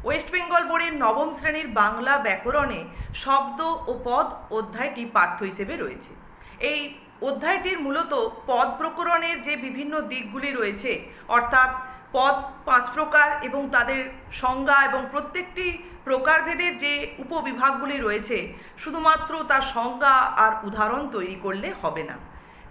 West Bengal বোর্ডের নবম শ্রেণীর বাংলা ব্যাকরণে শব্দ ও পদ অধ্যায়টি পাঠ্য হিসেবে রয়েছে। এই অধ্যায়টির মূলত পদ প্রকরণের যে বিভিন্ন দিকগুলি রয়েছে, অর্থাৎ পদ 5 প্রকার এবং তাদের সংজ্ঞা এবং প্রত্যেকটি প্রকারভেদের যে উপবিভাগগুলি রয়েছে, শুধুমাত্র তার সংজ্ঞা আর উদাহরণ তৈরি করলে হবে না।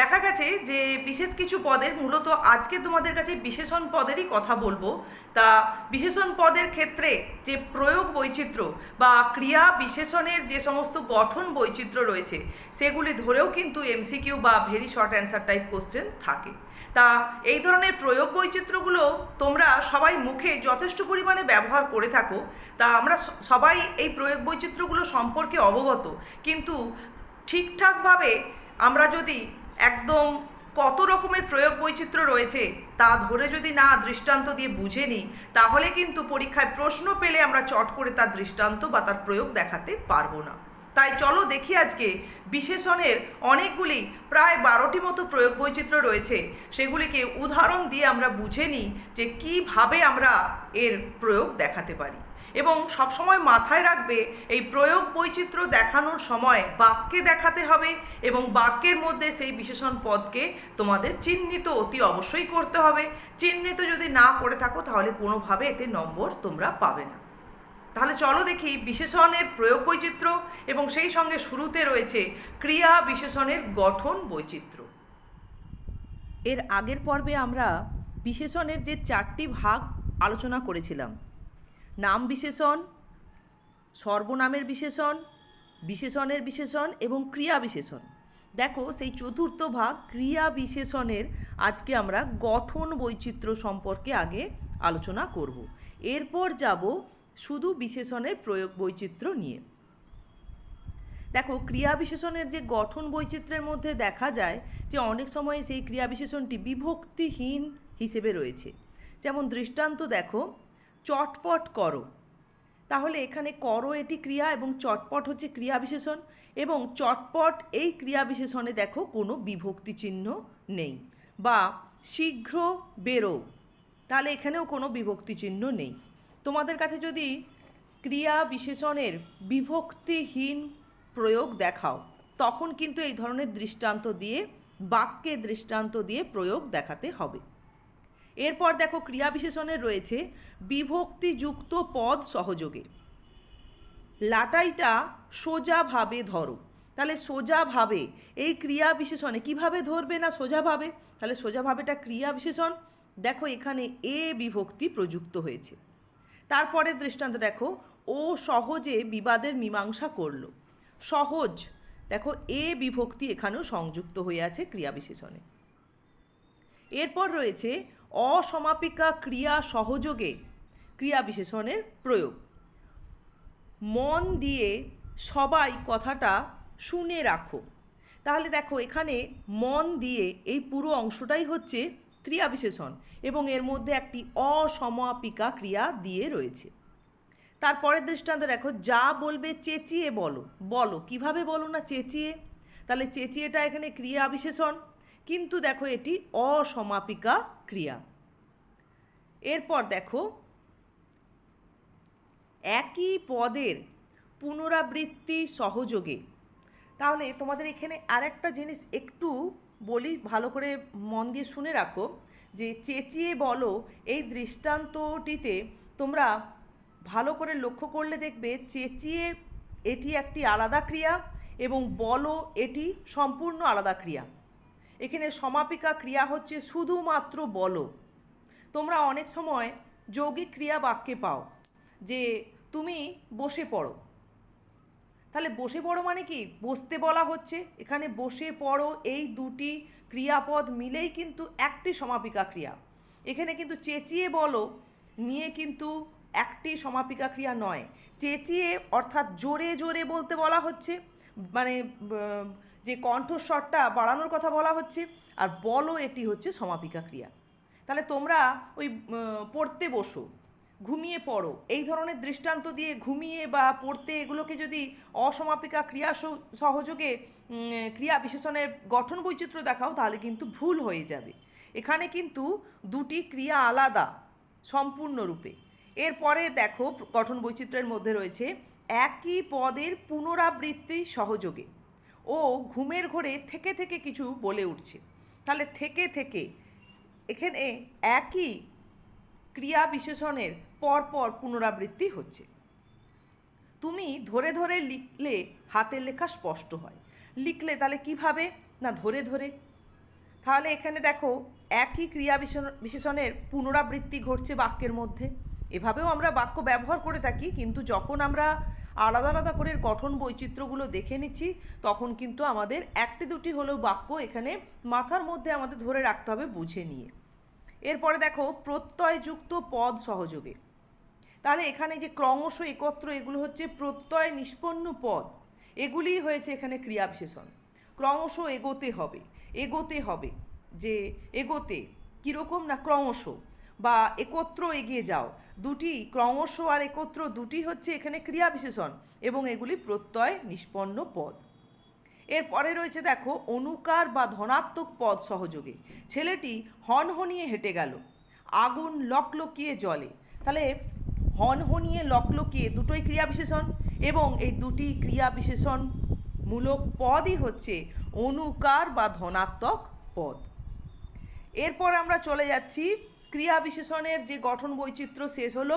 দেখা গেছে যে বিশেষ কিছু পদের, মূলত আজকে তোমাদের কাছে বিশেষণ পদেরই কথা বলবো। তা বিশেষণ পদের ক্ষেত্রে যে প্রয়োগ বৈচিত্র্য বা ক্রিয়া বিশেষণের যে সমস্ত গঠন বৈচিত্র্য রয়েছে, সেগুলি ধরেও কিন্তু এমসিকিউ বা very short answer type question থাকে। তা এই ধরনের প্রয়োগ বৈচিত্র্যগুলো তোমরা সবাই মুখে যথেষ্ট পরিমাণে ব্যবহার করে থাকো। তা আমরা সবাই এই প্রয়োগ বৈচিত্র্যগুলো সম্পর্কে অবগত, কিন্তু ঠিকঠাকভাবে আমরা যদি একদম কত রকমের প্রয়োগ বৈচিত্র্য রয়েছে তা ধরে যদি না দৃষ্টান্ত দিয়ে বুঝে নিই, তাহলে কিন্তু পরীক্ষায় প্রশ্ন পেলে আমরা চট করে তার দৃষ্টান্ত বা তার প্রয়োগ দেখাতে পারবো না। তাই চলো দেখি আজকে বিশেষণের অনেকগুলি প্রায় 12টি মতো প্রয়োগ বৈচিত্র্য রয়েছে, সেগুলিকে উদাহরণ দিয়ে আমরা বুঝে নিই যে কীভাবে আমরা এর প্রয়োগ দেখাতে পারি। এবং সবসময় মাথায় রাখবে, এই প্রয়োগ বৈচিত্র্য দেখানোর সময় বাক্যে দেখাতে হবে এবং বাক্যের মধ্যে সেই বিশেষণ পদকে তোমাদের চিহ্নিত অতি অবশ্যই করতে হবে। চিহ্নিত যদি না করে থাকো তাহলে কোনোভাবে এতে নম্বর তোমরা পাবে না। তাহলে চলো দেখি বিশেষণের প্রয়োগ বৈচিত্র্য এবং সেই সঙ্গে শুরুতে রয়েছে ক্রিয়া বিশেষণের গঠন বৈচিত্র্য। এর আগের পর্বে আমরা বিশেষণের যে 4টি ভাগ আলোচনা করেছিলাম, নাম বিশেষণ, সর্বনামের বিশেষণ, বিশেষণের বিশেষণ এবং ক্রিয়া বিশেষণ। দেখো সেই চতুর্থ ভাগ ক্রিয়া বিশেষণের আজকে আমরা গঠন বৈচিত্র্য সম্পর্কে আগে আলোচনা করব। এরপর যাব শুধু বিশেষণের প্রয়োগ বৈচিত্র্য নিয়ে। দেখো ক্রিয়া বিশেষণের যে গঠন বৈচিত্র্যের মধ্যে দেখা যায় যে অনেক সময় সেই ক্রিয়া বিশেষণটি বিভক্তিহীন হিসেবে রয়েছে। যেমন দৃষ্টান্ত দেখো, চটপট করো। তাহলে এখানে করো এটি ক্রিয়া এবং চটপট হচ্ছে ক্রিয়া বিশেষণ, এবং চটপট এই ক্রিয়া বিশেষণে দেখো কোনো বিভক্তি চিহ্ন নেই। বা শীঘ্র বেরো, তাহলে এখানেও কোনো বিভক্তি চিহ্ন নেই। তোমাদের কাছে যদি ক্রিয়া বিশেষণের বিভক্তিহীন প্রয়োগ দেখাও, তখন কিন্তু এই ধরনের দৃষ্টান্ত দিয়ে, বাক্যে দৃষ্টান্ত দিয়ে প্রয়োগ দেখাতে হবে। এরপর দেখো ক্রিয়া বিশেষণের রয়েছে বিভক্তিযুক্ত পদ সহযোগে। লাটাইটা সোজাভাবে ধরো। তাহলে সোজাভাবে এই ক্রিয়া বিশেষণে কিভাবে ধরবে না সোজাভাবে, তাহলে সোজাভাবেটা ক্রিয়া বিশেষণ। দেখো এখানে এ বিভক্তি প্রযুক্ত হয়েছে। তারপরে দৃষ্টান্ত দেখো, ও সহজে বিবাদের মীমাংসা করলো। সহজ, দেখো এ বিভক্তি এখানেও সংযুক্ত হয়ে আছে ক্রিয়া বিশেষণে। এরপর রয়েছে অসমাপিকা ক্রিয়া সহযোগে ক্রিয়া বিশেষণের প্রয়োগ। মন দিয়ে সবাই কথাটা শুনে রাখো। তাহলে দেখো এখানে মন দিয়ে এই পুরো অংশটাই হচ্ছে ক্রিয়া বিশেষণ এবং এর মধ্যে একটি অসমাপিকা ক্রিয়া দিয়ে রয়েছে। তারপরের দৃষ্টান্তে দেখো, যা বলবে চেঁচিয়ে বলো। বলো কিভাবে বলো না চেঁচিয়ে, তাহলে চেঁচিয়েটা এখানে ক্রিয়া বিশেষণ, কিন্তু দেখো এটি অসমাপিকা ক্রিয়া। এরপর দেখো একই পদের পুনরাবৃত্তি সহযোগে। তাহলে তোমাদের এখানে আরেকটা জিনিস একটু বলি, ভালো করে মন দিয়ে শুনে রাখো, যে চেঁচিয়ে বলো এই দৃষ্টান্তটিতে তোমরা ভালো করে লক্ষ্য করলে দেখবে চেঁচিয়ে এটি একটি আলাদা ক্রিয়া এবং বলো এটি সম্পূর্ণ আলাদা ক্রিয়া। এখানে সমাপিকা ক্রিয়া হচ্ছে শুধুমাত্র বলো। তোমরা অনেক সময় যৌগিক ক্রিয়া বাক্যে পাও যে তুমি বসে পড়ো। তাহলে বসে পড়ো মানে কি, বসতে বলা হচ্ছে। এখানে বসে পড়ো এই দুটি ক্রিয়াপদ মিলেই কিন্তু একটি সমাপিকা ক্রিয়া। এখানে কিন্তু চেঁচিয়ে বলো নিয়ে কিন্তু একটি সমাপিকা ক্রিয়া নয়। চেঁচিয়ে অর্থাৎ জোরে জোরে বলতে বলা হচ্ছে, মানে যে কণ্ঠস্বরটা বাড়ানোর কথা বলা হচ্ছে, আর বলো এটি হচ্ছে সমাপিকা ক্রিয়া। তাহলে তোমরা ওই পড়তে বসো, ঘুমিয়ে পড়ো, এই ধরনের দৃষ্টান্ত দিয়ে ঘুমিয়ে বা পড়তে এগুলোকে যদি অসমাপিকা ক্রিয়া সহযোগে ক্রিয়া বিশেষণের গঠন বৈচিত্র্য দেখাও, তাহলে কিন্তু ভুল হয়ে যাবে। এখানে কিন্তু দুটি ক্রিয়া আলাদা সম্পূর্ণরূপে। এরপরে দেখো গঠন বৈচিত্র্যের মধ্যে রয়েছে একই পদের পুনরাবৃত্তি সহযোগে ও ঘুমের ঘোরে থেকে থেকে কিছু বলে উঠছে। তাহলে থেকে থেকে এখানে একই ক্রিয়া বিশেষণের পরপর পুনরাবৃত্তি হচ্ছে। তুমি ধরে ধরে লিখলে হাতের লেখা স্পষ্ট হয়। লিখলে তাহলে কিভাবে না ধরে ধরে। তাহলে এখানে দেখো একই ক্রিয়া বিশেষণের পুনরাবৃত্তি ঘটছে বাক্যের মধ্যে। এভাবেও আমরা বাক্য ব্যবহার করে থাকি, কিন্তু যখন আমরা আলাদা আলাদা করে গঠন বৈচিত্র্যগুলো দেখে নিচ্ছি তখন কিন্তু আমাদের একটি দুটি হলেও বাক্য এখানে মাথার মধ্যে আমাদের ধরে রাখতে হবে বুঝে নিয়ে। এরপরে দেখো প্রত্যয়যুক্ত পদ সহযোগে। তাহলে এখানে যে ক্রমশ একত্র এগুলো হচ্ছে প্রত্যয় নিষ্পন্ন পদ, এগুলি হয়েছে এখানে ক্রিয়া বিশেষণ। ক্রমশ এগোতে হবে, এগোতে হবে, যে এগোতে কীরকম না ক্রমশ, বা একত্র এগিয়ে যাও, দুটি ক্রমশ আর একত্র দুটি হচ্ছে এখানে ক্রিয়া বিশেষণ এবং এগুলি প্রত্যয় নিষ্পন্ন পদ। এরপরে রয়েছে দেখো অনুকার বা ধনাত্মক পদ সহযোগে। ছেলেটি হনহনিয়ে হেঁটে গেল, আগুন লকলকিয়ে জ্বলে। তাহলে হনহনিয়ে লকলকিয়ে দুটোই ক্রিয়া বিশেষণ এবং এই দুটি ক্রিয়া বিশেষণ মূলক পদই হচ্ছে অনুকার বা ধনাত্মক পদ। এরপর আমরা চলে যাচ্ছি ক্রিয়া বিশেষণের যে গঠন বৈচিত্র্য শেষ হলো।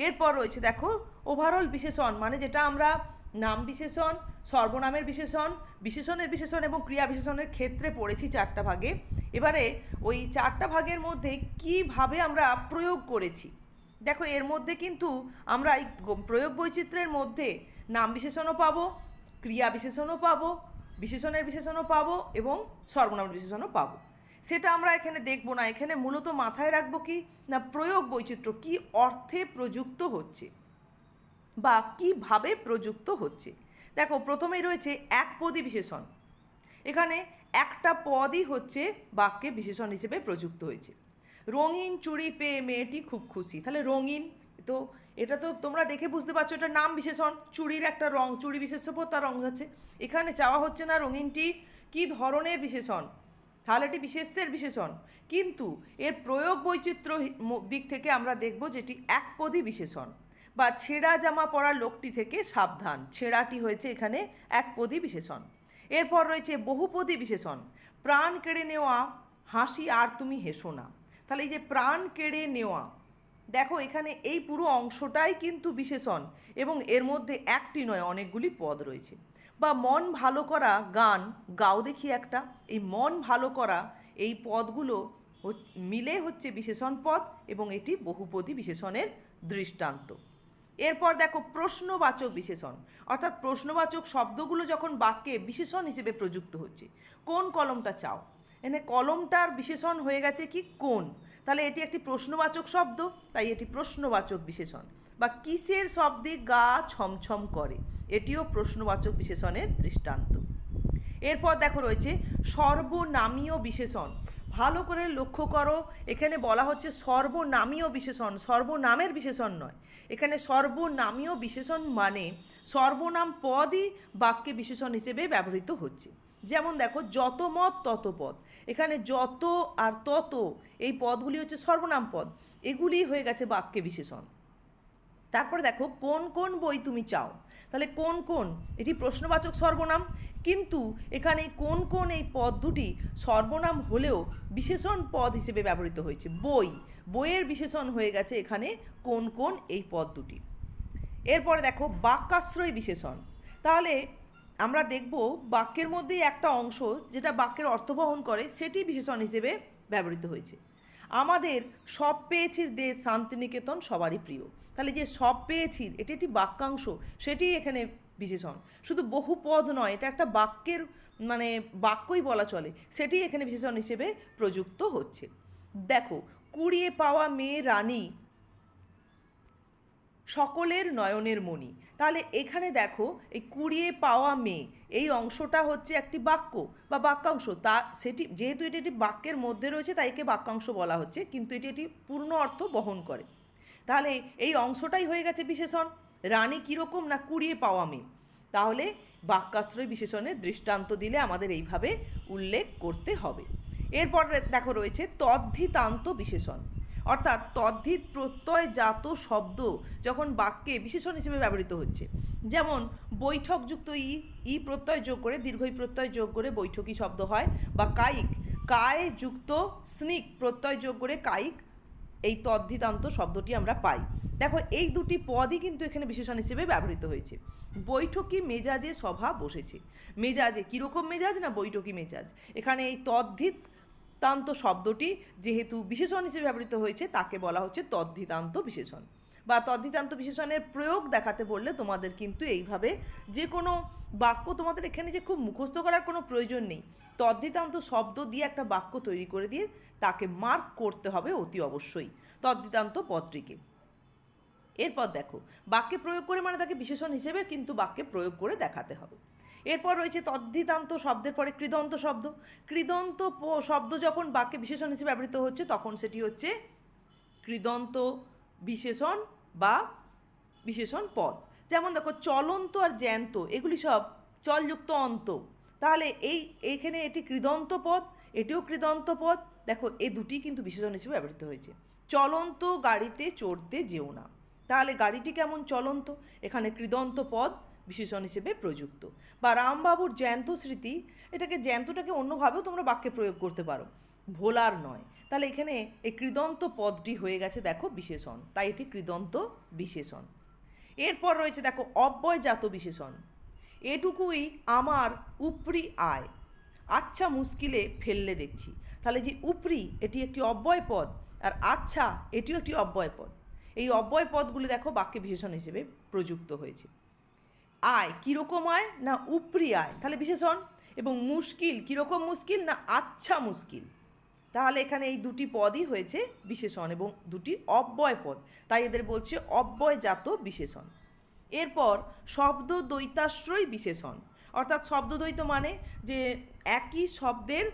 এরপর রয়েছে দেখো ওভারঅল বিশেষণ, মানে যেটা আমরা নাম বিশেষণ, সর্বনামের বিশেষণ, বিশেষণের বিশেষণ এবং ক্রিয়া বিশেষণের ক্ষেত্রে পড়েছি চারটা ভাগে। এবারে ওই চারটা ভাগের মধ্যে কিভাবে আমরা প্রয়োগ করেছি দেখো। এর মধ্যে কিন্তু আমরা এই প্রয়োগ বৈচিত্র্যের মধ্যে নাম বিশেষণও পাবো, ক্রিয়া বিশেষণও পাবো, বিশেষণের বিশেষণও পাবো এবং সর্বনামের বিশেষণও পাবো। সেটা আমরা এখানে দেখব না। এখানে মূলত মাথায় রাখবো কি না প্রয়োগ বৈচিত্র্য কী অর্থে প্রযুক্ত হচ্ছে বা কিভাবে প্রযুক্ত হচ্ছে। দেখো প্রথমেই রয়েছে একপদী বিশেষণ। এখানে একটা পদই হচ্ছে বাক্যে বিশেষণ হিসেবে প্রযুক্ত হয়েছে। রঙিন চুড়ি পেয়ে মেয়েটি খুব খুশি। তাহলে রঙিন, তো এটা তো তোমরা দেখে বুঝতে পারছো এটা নাম বিশেষণ, চুড়ির একটা রং, চুড়ি বিশেষ্য পদ, তার রং হচ্ছে। এখানে চাওয়া হচ্ছে না রঙিনটি কী ধরনের বিশেষণ, তাহলে এটি বিশেষ্যের বিশেষণ, কিন্তু এর প্রয়োগ বৈচিত্র্য দিক থেকে আমরা দেখব যেটি একপদী বিশেষণ। বা ছেঁড়া জামা পরা লোকটি থেকে সাবধান, ছেঁড়াটি হয়েছে এখানে একপদী বিশেষণ। এরপর রয়েছে বহুপদী বিশেষণ। প্রাণ কেড়ে নেওয়া হাসি আর তুমি হেসো না। তাহলে এই যে প্রাণ কেড়ে নেওয়া, দেখো এখানে এই পুরো অংশটাই কিন্তু বিশেষণ এবং এর মধ্যে একটি নয় অনেকগুলি পদ রয়েছে। বা মন ভালো করা গান গাও দেখি একটা, এই মন ভালো করা এই পদগুলো মিলে হচ্ছে বিশেষণ পদ এবং এটি বহুপদী বিশেষণের দৃষ্টান্ত। এরপর দেখো প্রশ্নবাচক বিশেষণ, অর্থাৎ প্রশ্নবাচক শব্দগুলো যখন বাক্যে বিশেষণ হিসেবে প্রযুক্ত হচ্ছে। কোন কলমটা চাও, এখানে কলমটার বিশেষণ হয়ে গেছে কি কোন, তাহলে এটি একটি প্রশ্নবাচক শব্দ, তাই এটি প্রশ্নবাচক বিশেষণ। বা কিসের শব্দে গা ছমছম করে, এটিও প্রশ্নবাচক বিশেষণের দৃষ্টান্ত। এরপর দেখো রয়েছে সর্বনামীয় বিশেষণ। ভালো করে লক্ষ্য করো, এখানে বলা হচ্ছে সর্বনামীয় বিশেষণ, সর্বনামের বিশেষণ নয়। এখানে সর্বনামীয় বিশেষণ মানে সর্বনাম পদই বাক্যে বিশেষণ হিসেবে ব্যবহৃত হচ্ছে। যেমন দেখো যত মত তত পদ, এখানে যত আর তত এই পদগুলি হচ্ছে সর্বনাম পদ, এগুলি হয়ে গেছে বাক্যে বিশেষণ। তারপরে দেখো কোন কোন বই তুমি চাও, তাহলে কোন কোন এটি প্রশ্নবাচক সর্বনাম, কিন্তু এখানে কোন কোন এই পদ দুটি সর্বনাম হলেও বিশেষণ পদ হিসেবে ব্যবহৃত হয়েছে। বই, বইয়ের বিশেষণ হয়ে গেছে এখানে কোন কোন এই পদ দুটি। এরপরে দেখো বাক্যাশ্রয় বিশেষণ। তাহলে আমরা দেখব বাক্যের মধ্যেই একটা অংশ যেটা বাক্যের অর্থ বহন করে সেটি বিশেষণ হিসেবে ব্যবহৃত হয়েছে। আমাদের সব পেয়েছির দেশ শান্তিনিকেতন সবারই প্রিয়। তাহলে যে সব পেয়েছির এটি একটি বাক্যাংশ, সেটি এখানে বিশেষণ, শুধু বহু পদ নয়, এটা একটা বাক্যের মানে বাক্যই বলা চলে, সেটি এখানে বিশেষণ হিসেবে প্রযুক্ত হচ্ছে। দেখো কুড়িয়ে পাওয়া মেয়ে রানী সকলের নয়নের মণি। তাহলে এখানে দেখো এই কুড়িয়ে পাওয়া মেয়ে এই অংশটা হচ্ছে একটি বাক্য বা বাক্যাংশ, তা সেটি যেহেতু এটি একটি বাক্যের মধ্যে রয়েছে তাই একে বাক্যাংশ বলা হচ্ছে, কিন্তু এটি একটি পূর্ণ অর্থ বহন করে। তাহলে এই অংশটাই হয়ে গেছে বিশেষণ। রানী কীরকম না কুড়িয়ে পাওয়া মেয়ে, তাহলে বাক্যাশ্রয় বিশেষণের দৃষ্টান্ত দিলে আমাদের এইভাবে উল্লেখ করতে হবে। এরপর দেখো রয়েছে তদ্ধিতান্ত বিশেষণ, অর্থাৎ তদ্ধিত প্রত্যয়জাত শব্দ যখন বাক্যে বিশেষণ হিসেবে ব্যবহৃত হচ্ছে, যেমন বৈঠকযুক্ত ই প্রত্যয় যোগ করে দীর্ঘই প্রত্যয় যোগ করে বৈঠকী শব্দ হয়, বা কায়িক কায় যুক্ত স্নিক প্রত্যয় যোগ করে কায়িক, এই তদ্ধিতান্ত শব্দটি আমরা পাই। দেখো এই দুটি পদই কিন্তু এখানে বিশেষণ হিসেবে ব্যবহৃত হয়েছে। বৈঠকি মেজাজে সভা বসেছে, মেজাজে কীরকম মেজাজ না বৈঠকি মেজাজ, এখানে এই তদ্ধিতান্ত শব্দটি যেহেতু বিশেষণ হিসেবে ব্যবহৃত হয়েছে তাকে বলা হচ্ছে তদ্ধিতান্ত বিশেষণ। বা তদ্ধিতান্ত বিশেষণের প্রয়োগ দেখাতে বললে তোমাদের কিন্তু এইভাবে যে কোনো বাক্য, তোমাদের এখানে যে খুব মুখস্থ করার কোনো প্রয়োজন নেই, তদ্ধিতান্ত শব্দ দিয়ে একটা বাক্য তৈরি করে দিয়ে তাকে মার্ক করতে হবে অতি অবশ্যই তদ্ধিতান্ত পদটিকে। এরপর দেখো বাক্যে প্রয়োগ করে মানে তাকে বিশেষণ হিসেবে কিন্তু বাক্যে প্রয়োগ করে দেখাতে হবে। এরপর রয়েছে তদ্ধিতান্ত শব্দের পরে কৃদন্ত শব্দ। কৃদন্ত শব্দ যখন বাক্যে বিশেষণ হিসেবে ব্যবহৃত হচ্ছে তখন সেটি হচ্ছে কৃদন্ত বিশেষণ বা বিশেষণ পদ। যেমন দেখো চলন্ত আর জ্যান্ত এগুলি সব চলযুক্ত অন্ত, তাহলে এইখানে এটি কৃদন্ত পদ, এটিও কৃদন্ত পদ। দেখো এই দুটি কিন্তু বিশেষণ হিসেবে ব্যবহৃত হয়েছে। চলন্ত গাড়িতে চড়তে যেও না, তাহলে গাড়িটি কেমন চলন্ত, এখানে কৃদন্ত পদ বিশেষণ হিসেবে প্রযুক্ত। বা রামবাবুর জ্যান্ত স্মৃতি, এটাকে জ্যান্তটাকে অন্যভাবেও তোমরা বাক্যে প্রয়োগ করতে পারো, ভোলার নয়, তাহলে এখানে এই কৃদন্ত পদটি হয়ে গেছে দেখো বিশেষণ, তাই এটি কৃদন্ত বিশেষণ। এরপর রয়েছে দেখো অব্যয়জাত বিশেষণ। এটুকুই আমার উপরি আয়, আচ্ছা মুশকিলে ফেললে দেখছি, তাহলে যে উপরি এটি একটি অব্যয় পদ, আর আচ্ছা এটিও একটি অব্যয় পদ। এই অব্যয় পদগুলি দেখো বাক্যে বিশেষণ হিসেবে প্রযুক্ত হয়েছে। আয় কীরকম আয় না উপরি আয়, তাহলে বিশেষণ। এবং মুশকিল কীরকম মুশকিল না আচ্ছা মুশকিল, তাহলে এখানে এই দুটি পদই হয়েছে বিশেষণ এবং দুটি অব্যয় পদ, তাই এদের বলছে অব্যয়জাত বিশেষণ। এরপর শব্দ দ্বৈতাশ্রয় বিশেষণ, অর্থাৎ শব্দদ্বৈত মানে যে একই শব্দের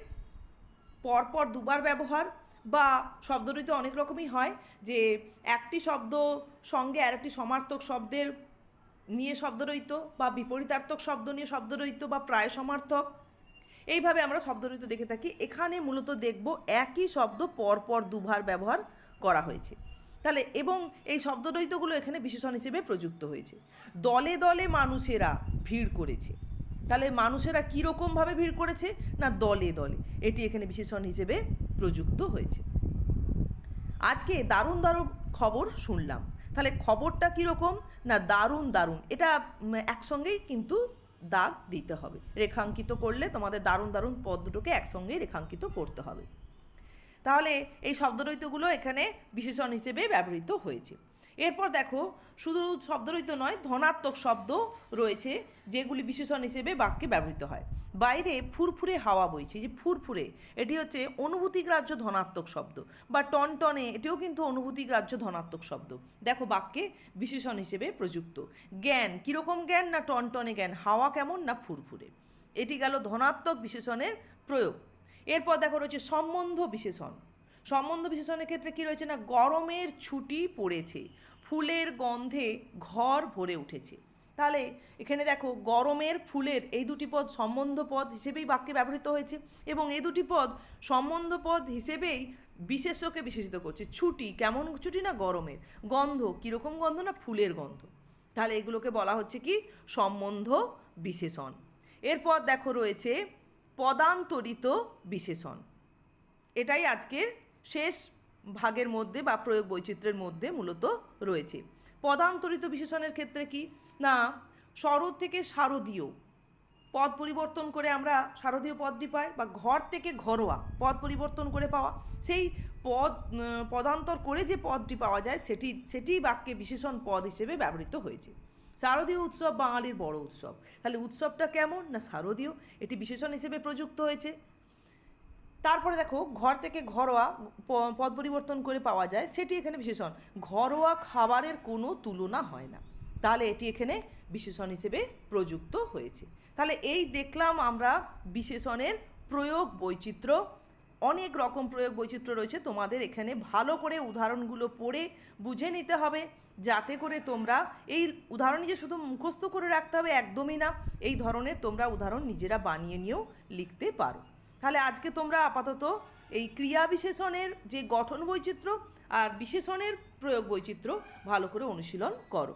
পরপর দুবার ব্যবহার, বা শব্দদ্বৈত অনেক রকমই হয়, যে একটি শব্দ সঙ্গে আরেকটি সমার্থক শব্দের নিয়ে শব্দদ্বৈত, বা বিপরীতার্থক শব্দ নিয়ে শব্দদ্বৈত, বা প্রায় সমার্থক, এইভাবে আমরা শব্দদ্বৈত দেখে থাকি। এখানে মূলত দেখব একই শব্দ পরপর দুবার ব্যবহার করা হয়েছে, তাহলে এবং এই শব্দদ্বৈতগুলো এখানে বিশেষণ হিসেবে প্রযুক্ত হয়েছে। দলে দলে মানুষেরা ভিড় করেছে, তাহলে মানুষেরা কীরকমভাবে ভিড় করেছে না দলে দলে, এটি এখানে বিশেষণ হিসেবে প্রযুক্ত হয়েছে। আজকে দারুণ দারুণ খবর শুনলাম, তাহলে খবরটা কীরকম না দারুণ দারুণ, এটা একসঙ্গেই কিন্তু দাগ দিতে হবে, রেখাঙ্কিত করলে তোমাদের দারুণ দারুণ পদ দুটোকে একসঙ্গেই রেখাঙ্কিত করতে হবে। তাহলে এই শব্দদ্বৈতগুলো এখানে বিশেষণ হিসেবে ব্যবহৃত হয়েছে। এরপর দেখো শুধু শব্দদ্বৈত নয়, ধনাত্মক শব্দ রয়েছে যেগুলি বিশেষণ হিসেবে বাক্যে ব্যবহৃত হয়। বাইরে ফুরফুরে হাওয়া বইছে, যে ফুরফুরে এটি হচ্ছে অনুভূতিগ্রাহ্য ধনাত্মক শব্দ, বা টনটনে এটিও কিন্তু অনুভূতিগ্রাহ্য ধনাত্মক শব্দ, দেখো বাক্যে বিশেষণ হিসেবে প্রযুক্ত। জ্ঞান কীরকম জ্ঞান না টনটনে জ্ঞান, হাওয়া কেমন না ফুরফুরে, এটি গেল ধনাত্মক বিশেষণের প্রয়োগ। এরপর দেখো রয়েছে সম্বন্ধ বিশেষণ। সম্বন্ধ বিশেষণের ক্ষেত্রে কী রয়েছে না গরমের ছুটি পড়েছে, ফুলের গন্ধে ঘর ভরে উঠেছে, তাহলে এখানে দেখো গরমের ফুলের এই দুটি পদ সম্বন্ধ পদ হিসেবেই বাক্যে ব্যবহৃত হয়েছে, এবং এই দুটি পদ সম্বন্ধ পদ হিসেবেই বিশেষ্যকে বিশেষিত করছে। ছুটি কেমন ছুটি না গরমের, গন্ধ কীরকম গন্ধ না ফুলের গন্ধ, তাহলে এগুলোকে বলা হচ্ছে কি সম্বন্ধ বিশেষণ। এরপর দেখো রয়েছে পদান্তরিত বিশেষণ, এটাই আজকের শেষ ভাগের মধ্যে বা প্রয়োগ বৈচিত্র্যের মধ্যে মূলত রয়েছে। পদান্তরিত বিশেষণের ক্ষেত্রে কি না শরৎ থেকে শারদীয় পদ পরিবর্তন করে আমরা শারদীয় পদটি পাই, বা ঘর থেকে ঘরোয়া পদ পরিবর্তন করে পাওয়া, সেই পদান্তর করে যে পদটি পাওয়া যায় সেটি বাক্যে বিশেষণ পদ হিসেবে ব্যবহৃত হয়েছে। শারদীয় উৎসব বাঙালির বড় উৎসব, তাহলে উৎসবটা কেমন না শারদীয়, এটি বিশেষণ হিসেবে প্রযুক্ত হয়েছে। তারপরে দেখো ঘর থেকে ঘরোয়া পদ পরিবর্তন করে পাওয়া যায়, সেটি এখানে বিশেষণ। ঘরোয়া খাবারের কোনো তুলনা হয় না, তাহলে এটি এখানে বিশেষণ হিসেবে প্রযুক্ত হয়েছে। তাহলে এই দেখলাম আমরা বিশেষণের প্রয়োগ বৈচিত্র্য, অনেক রকম প্রয়োগ বৈচিত্র্য রয়েছে, তোমাদের এখানে ভালো করে উদাহরণগুলো পড়ে বুঝে নিতে হবে, যাতে করে তোমরা এই উদাহরণ যে শুধু মুখস্থ করে রাখতে হবে একদমই না, এই ধরনের তোমরা উদাহরণ নিজেরা বানিয়ে নিয়েও লিখতে পারো। তাহলে আজকে তোমরা আপাতত এই ক্রিয়া বিশেষণের যে গঠন বৈচিত্র্য আর বিশেষণের প্রয়োগ বৈচিত্র্য ভালো করে অনুশীলন করো।